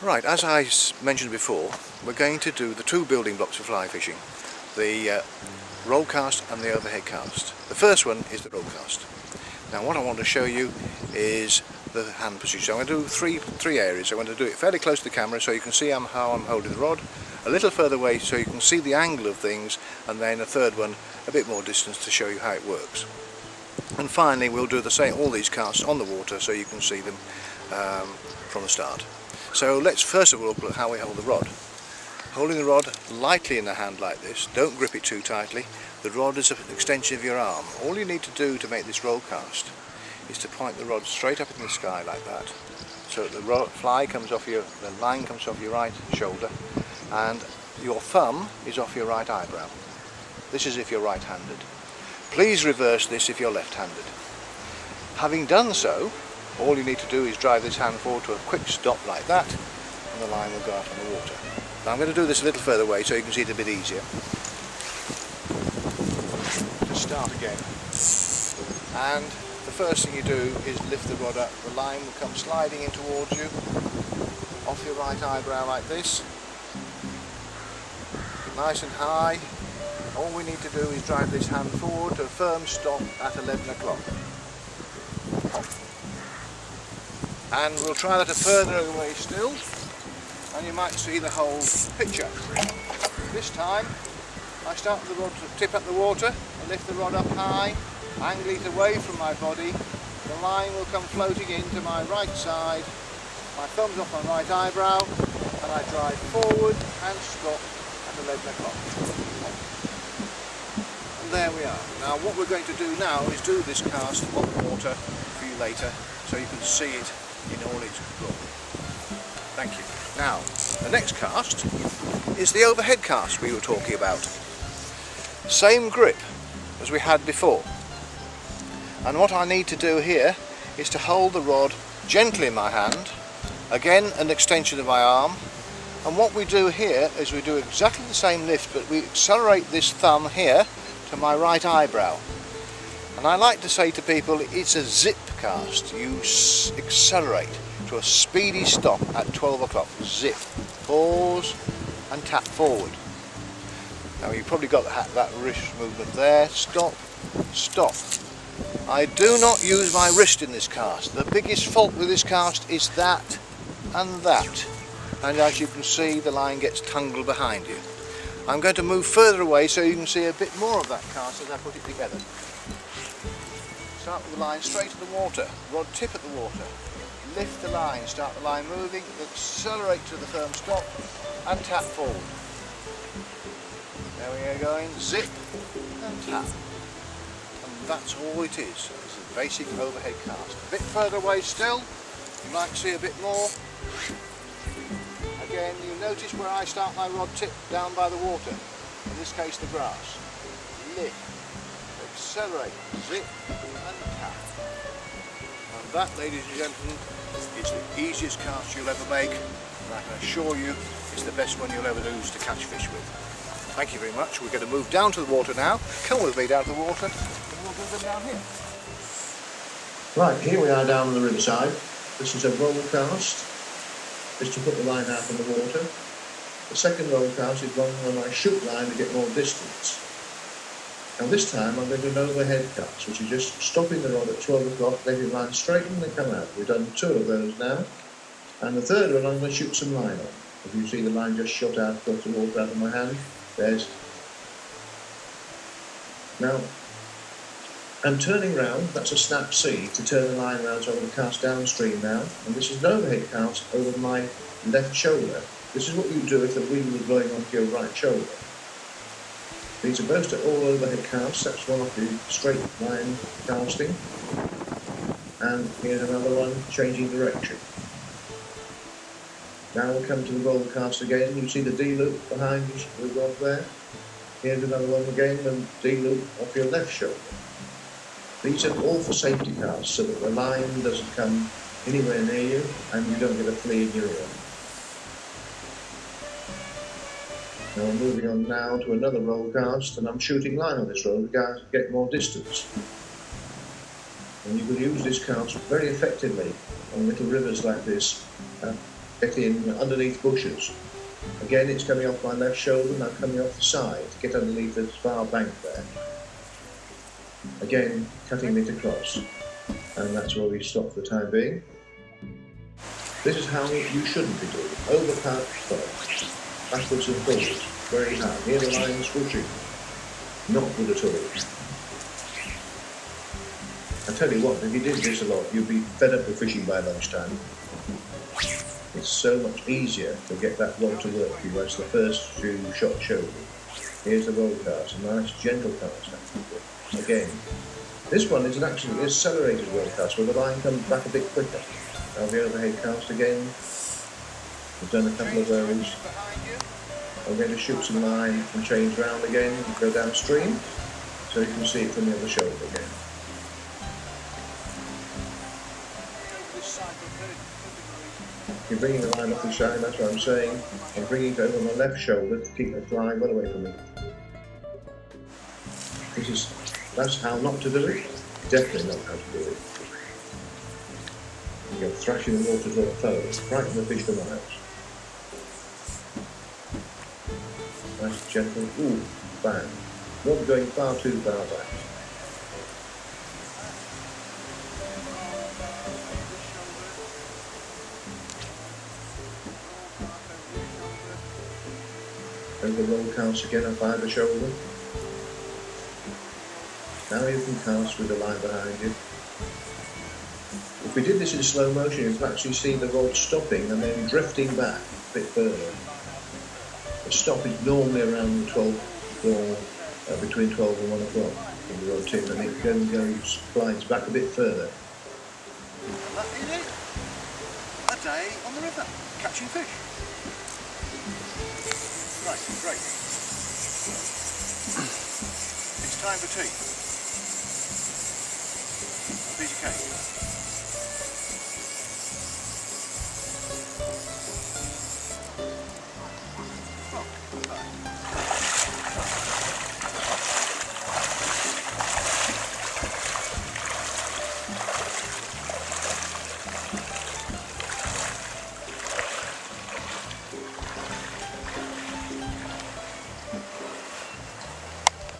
Right, as I mentioned before, we're going to do the two building blocks for fly fishing, the roll cast and the overhead cast. The first one is the roll cast. Now what I want to show you is the hand position. So I'm going to do three areas. I'm going to do it fairly close to the camera so you can see how I'm holding the rod, a little further away so you can see the angle of things, and then a third one a bit more distance to show you how it works. And finally we'll do the same, all these casts on the water so you can see them from the start. So let's first of all look at how we hold the rod. Holding the rod lightly in the hand like this, don't grip it too tightly. The rod is an extension of your arm. All you need to do to make this roll cast is to point the rod straight up in the sky like that, so that the line comes off your right shoulder and your thumb is off your right eyebrow. This is if you're right-handed. Please reverse this if you're left-handed. Having done so, all you need to do is drive this hand forward to a quick stop like that, and the line will go out on the water. Now I'm going to do this a little further away so you can see it a bit easier. Just start again. And the first thing you do is lift the rod up. The line will come sliding in towards you, off your right eyebrow like this. Nice and high. All we need to do is drive this hand forward to a firm stop at 11 o'clock. And we'll try that a further away still, and you might see the whole picture. This time I start with the rod to tip at the water, I lift the rod up high, angle it away from my body, the line will come floating into my right side, my thumb's off my right eyebrow, and I drive forward and stop at 11 o'clock. And there we are. Now what we're going to do now is do this cast on the water for you later so you can see it in all its glory. Thank you. Now, the next cast is the overhead cast we were talking about. Same grip as we had before. And what I need to do here is to hold the rod gently in my hand, again an extension of my arm, and what we do here is we do exactly the same lift, but we accelerate this thumb here to my right eyebrow. And I like to say to people, it's a zip cast. You accelerate to a speedy stop at 12 o'clock. Zip, pause and tap forward. Now you've probably got that wrist movement there. Stop, stop. I do not use my wrist in this cast. The biggest fault with this cast is that and that. And as you can see, the line gets tangled behind you. I'm going to move further away so you can see a bit more of that cast as I put it together. Start with the line straight at the water, rod tip at the water, lift the line, start the line moving, accelerate to the firm stop and tap forward. There we are going, zip and tap. And that's all it is. It's a basic overhead cast. A bit further away still, you might see a bit more. Again, you notice where I start my rod tip down by the water, in this case the grass. Lift, accelerate, zip and tap. And that, ladies and gentlemen, is the easiest cast you'll ever make, and I can assure you it's the best one you'll ever use to catch fish with. Thank you very much. We're going to move down to the water now. Come with me down to the water and we'll do them down here. Right, here we are down on the riverside. This is a roll cast. Is to put the line out in the water. The second roll cast is one where I shoot line to get more distance. And this time I'm going to do an overhead cast, which is just stopping the rod at 12 o'clock, letting the line straighten and come out. We've done two of those now. And the third one I'm going to shoot some line on. As you see, the line just shot out across the water out of my hand. There's. Now, I'm turning round, that's a snap C, to turn the line round, so I'm going to cast downstream now. And this is an overhead cast over my left shoulder. This is what you do if the wind was blowing onto your right shoulder. These are both all overhead casts. That's one off the straight line casting. And here's another one changing direction. Now we'll come to the roll cast again. You see the D-loop behind the rod there. Here's another one again, and D-loop off your left shoulder. These are all for safety casts, so that the line doesn't come anywhere near you and you don't get a flea in your ear. Now I'm moving on now to another roll cast, and I'm shooting line on this roll to get more distance. And you can use this cast very effectively on little rivers like this, get in underneath bushes. Again, it's coming off my left shoulder, now coming off the side to get underneath this far bank there. Again, cutting it across, and that's where we stop for the time being. This is how you shouldn't be doing. Overcast stop, backwards and forwards, very hard. Near the line swooshing, not good at all. I tell you what, if you did this a lot, you'd be fed up with fishing by lunchtime. It's so much easier to get that rod to work for you as the first few shots show you. Here's the roll cast, a nice gentle cast. Again, this one is an actually accelerated roll cast where the line comes back a bit quicker. Now the overhead cast again. We've done a couple of those. I'm going to shoot some line and change round again and go downstream so you can see it from the other shoulder again. You're bringing the line off the side, that's what I'm saying. I'm bringing it over my left shoulder to keep the fly well away from me. That's how not to do it. Definitely not how to do it. You're thrashing the water to a close, frighten the fish for miles. Nice gentle, ooh, bang. Not going far too far back. Over the roll cast again up by the shoulder. Now you can cast with the line behind you. If we did this in slow motion, you can actually see the rod stopping and then drifting back a bit further. The stop is normally around 12 or between 12 and 1 o'clock in the rod tip, and it goes glides back a bit further. And that is it. A day on the river, catching fish. Right, great. It's time for tea.